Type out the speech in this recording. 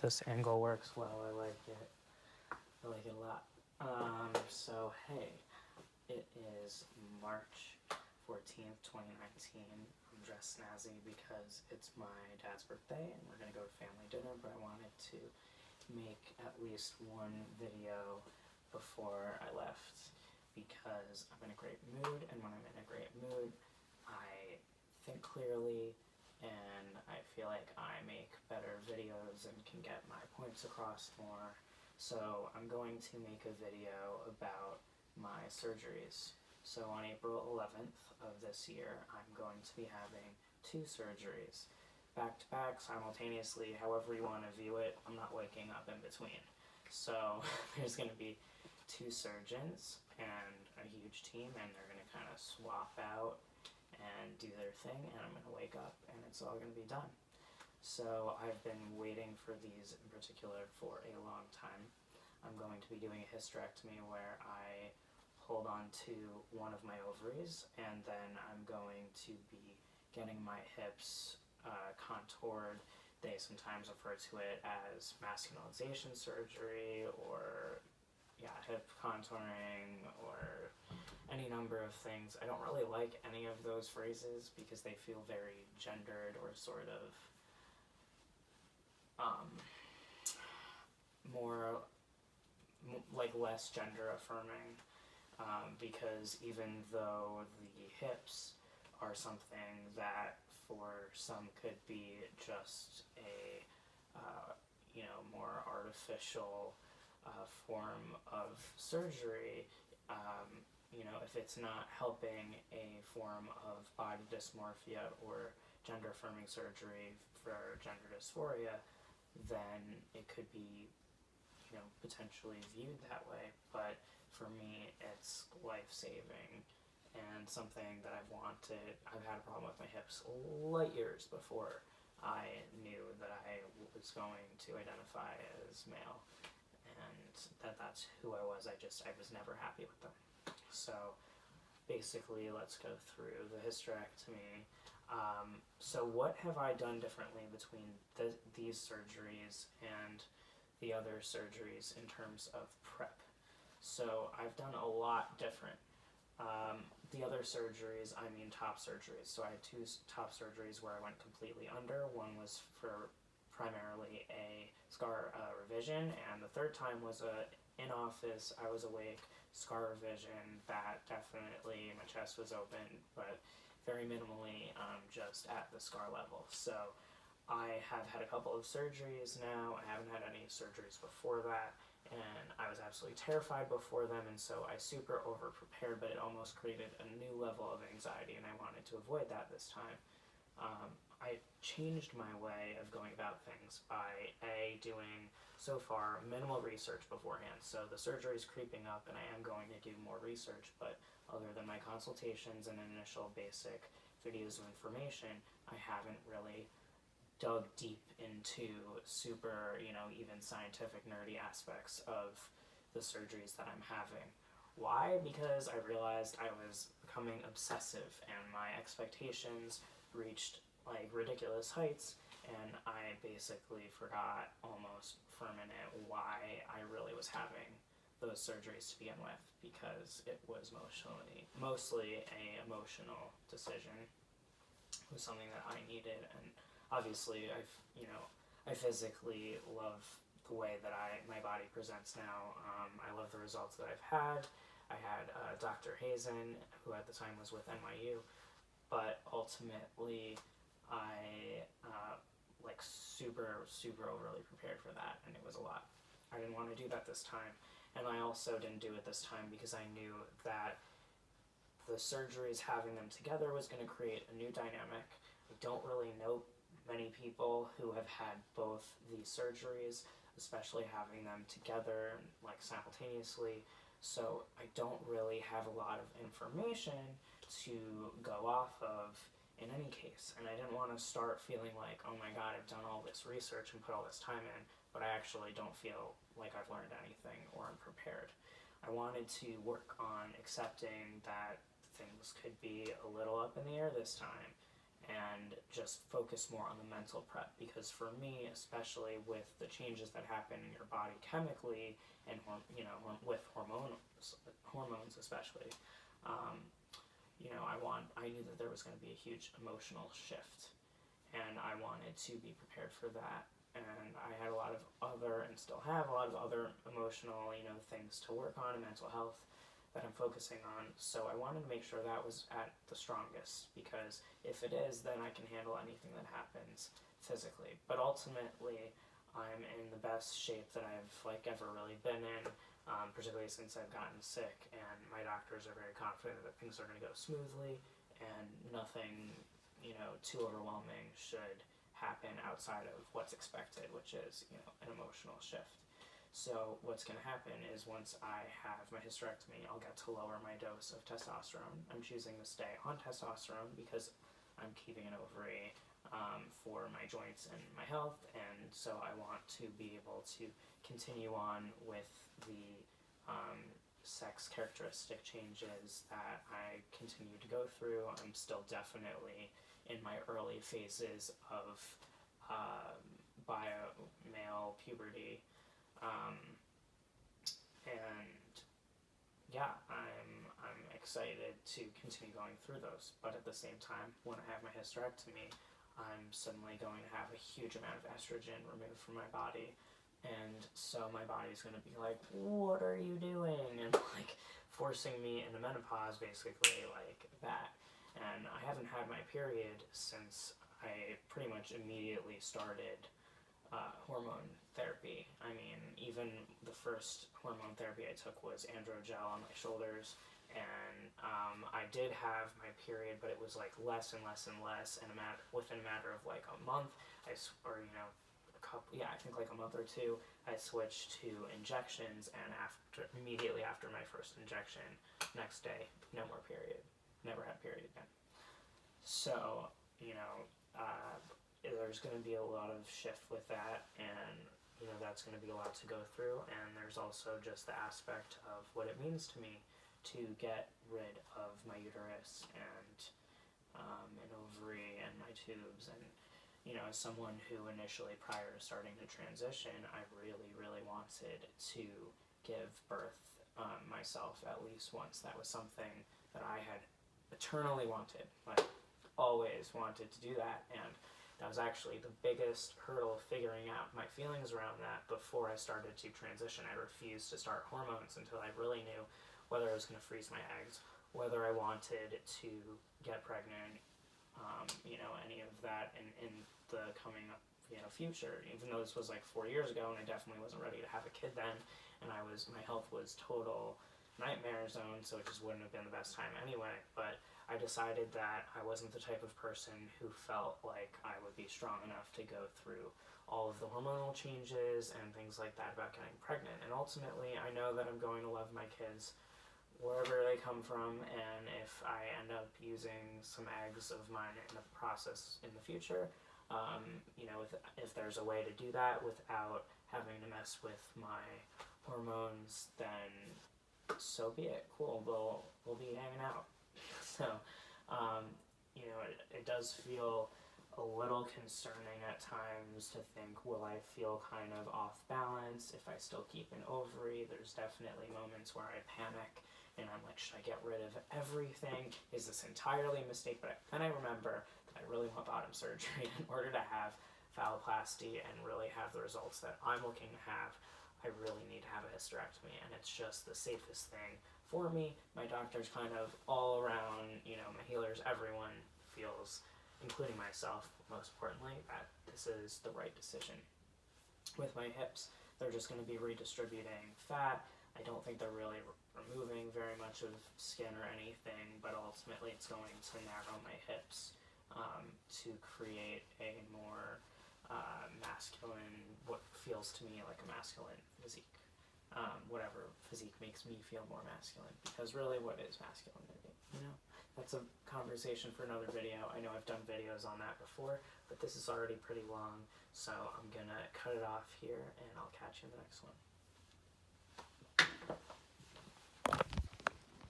this angle works well. I like it. I like it a lot. So hey, it is March 14th, 2019. I'm dressed snazzy because it's my dad's birthday and we're gonna go to family dinner, but I wanted to make at least one video before I left because I'm in a great mood, and when I'm in a great mood, I think clearly and I feel like I make better videos and can get my points across more. So I'm going to make a video about my surgeries. So on April 11th of this year, I'm going to be having 2 surgeries, back to back, simultaneously, however you want to view it. I'm not waking up in between. So there's going to be 2 surgeons and a huge team, and they're going to kind of swap out and do their thing, and I'm going to wake up and it's all going to be done. So I've been waiting for these in particular for a long time. I'm going to be doing a hysterectomy where I hold on to one of my ovaries, and then I'm going to be getting my hips contoured. They sometimes refer to it as masculinization surgery, or hip contouring, or any number of things. I don't really like any of those phrases because they feel very gendered or sort of more like less gender affirming, because even though the hips are something that for some could be just a more artificial form of surgery, if it's not helping a form of body dysmorphia or gender affirming surgery for gender dysphoria, then it could be potentially viewed that way. But for me, it's life-saving and something that I've wanted. I've had a problem with my hips light years before I knew that I was going to identify as male, and that's who I was. I was never happy with them. So basically, let's go through the hysterectomy. So what have I done differently between these surgeries and the other surgeries in terms of prep? So I've done a lot different. The other surgeries, I mean top surgeries. So I had 2 top surgeries where I went completely under. One was for primarily a scar revision, and the third time was in office. I was awake, scar revision. That definitely, my chest was open, but very minimally, just at the scar level. So I have had a couple of surgeries now. I haven't had any surgeries before that, and I was absolutely terrified before them, and so I super over prepared, but it almost created a new level of anxiety, and I wanted to avoid that this time. I changed my way of going about things by doing so far minimal research beforehand. So the surgery is creeping up and I am going to do more research, but other than my consultations and initial basic videos of information, I haven't really dug deep into super, even scientific nerdy aspects of the surgeries that I'm having. Why? Because I realized I was becoming obsessive and my expectations reached like ridiculous heights, and I basically forgot almost for a minute why I really was having those surgeries to begin with, because it was mostly a emotional decision. It was something that I needed, and obviously I physically love the way that my body presents now. I love the results that I've had. I had Dr. Hazen, who at the time was with NYU, but ultimately I super overly prepared for that, and it was a lot. I didn't want to do that this time, and I also didn't do it this time because I knew that the surgeries, having them together, was going to create a new dynamic. I don't really know many people who have had both these surgeries, especially having them together like simultaneously, so I don't really have a lot of information to go off of in any case, and I didn't want to start feeling like, oh my god, I've done all this research and put all this time in, but I actually don't feel like I've learned anything or I'm prepared. I wanted to work on accepting that things could be a little up in the air this time, and just focus more on the mental prep, because for me, especially with the changes that happen in your body chemically and with hormones especially, I knew that there was going to be a huge emotional shift, and I wanted to be prepared for that. And I had a lot of other, and still have a lot of other emotional, things to work on, and mental health that I'm focusing on. So I wanted to make sure that was at the strongest, because if it is, then I can handle anything that happens physically. But ultimately, I'm in the best shape that I've ever really been in, particularly since I've gotten sick, and my doctors are very confident that things are going to go smoothly, and nothing, too overwhelming should happen outside of what's expected, which is, an emotional shift. So what's going to happen is, once I have my hysterectomy, I'll get to lower my dose of testosterone. I'm choosing to stay on testosterone because I'm keeping an ovary for my joints and my health, and so I want to be able to continue on with the sex characteristic changes that I continue to go through. I'm still definitely in my early phases of male puberty, and yeah, I'm excited to continue going through those. But at the same time, when I have my hysterectomy, I'm suddenly going to have a huge amount of estrogen removed from my body, and so my body's going to be like, what are you doing? And forcing me into menopause, basically, like that. And I haven't had my period since I pretty much immediately started hormone therapy. I mean, even the first hormone therapy I took was androgel on my shoulders, and I did have my period, but it was less and less and less, and within a matter of a month, I think a month or two, I switched to injections, and immediately after my first injection, next day, no more period. Never had period again. So, there's going to be a lot of shift with that, and that's going to be a lot to go through. And there's also just the aspect of what it means to me to get rid of my uterus and an ovary and my tubes. And as someone who initially, prior to starting to transition, I really, really wanted to give birth myself at least once. That was something that I had eternally wanted, always wanted to do that. And that was actually the biggest hurdle, figuring out my feelings around that before I started to transition. I refused to start hormones until I really knew whether I was going to freeze my eggs, whether I wanted to get pregnant, any of that in the coming up, future. Even though this was 4 years ago, and I definitely wasn't ready to have a kid then, and my health was total nightmare zone, so it just wouldn't have been the best time anyway. But I decided that I wasn't the type of person who felt like I would be strong enough to go through all of the hormonal changes and things like that about getting pregnant. And ultimately, I know that I'm going to love my kids wherever they come from, and if I end up using some eggs of mine in the process in the future, if there's a way to do that without having to mess with my hormones, then so be it. Cool, we'll be hanging out. So, it does feel a little concerning at times to think, will I feel kind of off balance if I still keep an ovary? There's definitely moments where I panic, and I'm like, should I get rid of everything? Is this entirely a mistake? But then I remember that I really want bottom surgery. In order to have phalloplasty and really have the results that I'm looking to have, I really need to have a hysterectomy, and it's just the safest thing for me. My doctors kind of all around, my healers, everyone feels, including myself, most importantly, that this is the right decision. With my hips, they're just going to be redistributing fat. I don't think they're really removing very much of skin or anything, but ultimately it's going to narrow my hips to create a more masculine, what feels to me like a masculine physique. Whatever physique makes me feel more masculine, because really, what is masculinity? That's a conversation for another video. I know I've done videos on that before, but this is already pretty long, so I'm gonna cut it off here, and I'll catch you in the next one.